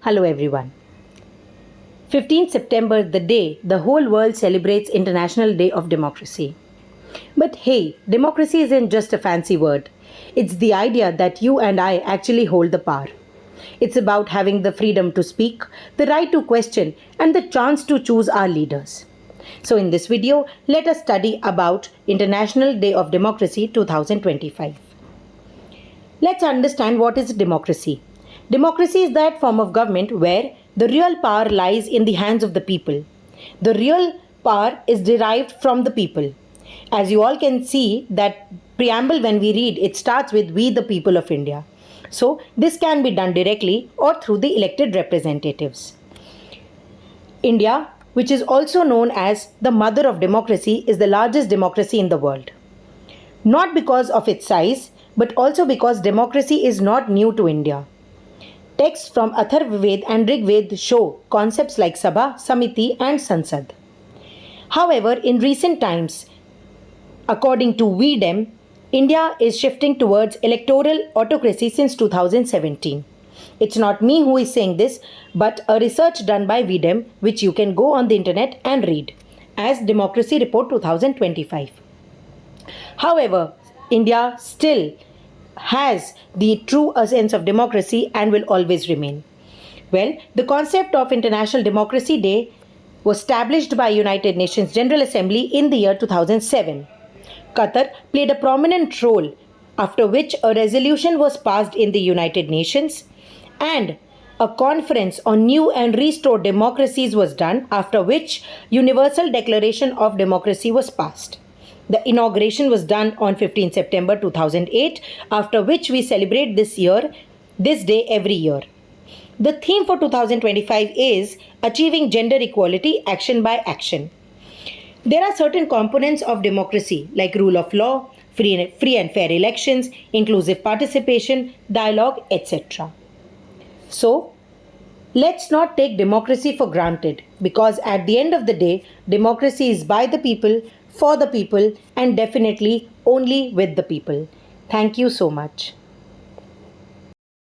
Hello everyone. 15th September, the day the whole world celebrates International Day of Democracy. But hey, democracy isn't just a fancy word. It's the idea that you and I actually hold the power. It's about having the freedom to speak, the right to question, and the chance to choose our leaders. So in this video, let us study about International Day of Democracy 2025. Let's understand what is democracy. Democracy is that form of government where the real power lies in the hands of the people. The real power is derived from the people. As you all can see, that preamble when we read, it starts with "We the people of India." So this can be done directly or through the elected representatives. India, which is also known as the mother of democracy, is the largest democracy in the world. Not because of its size, but also because democracy is not new to India. Texts from Atharvaved and Rigved show concepts like Sabha, Samiti, and Sansad. However, in recent times, according to VDEM, India is shifting towards electoral autocracy since 2017. It's not me who is saying this, but a research done by VDEM, which you can go on the internet and read, as Democracy Report 2025. However, India still has the true essence of democracy and will always remain. Well, the concept of International Democracy Day was established by United Nations General Assembly in the year 2007. Qatar played a prominent role, after which a resolution was passed in the United Nations and a conference on new and restored democracies was done, after which Universal Declaration of Democracy was passed. The inauguration was done on 15 September 2008, after which we celebrate this day every year. The theme for 2025 is Achieving Gender Equality Action by Action. There are certain components of democracy like rule of law, free and fair elections, inclusive participation, dialogue, etc. So, let's not take democracy for granted, because at the end of the day, democracy is by the people, for the people, and definitely only with the people. Thank you so much.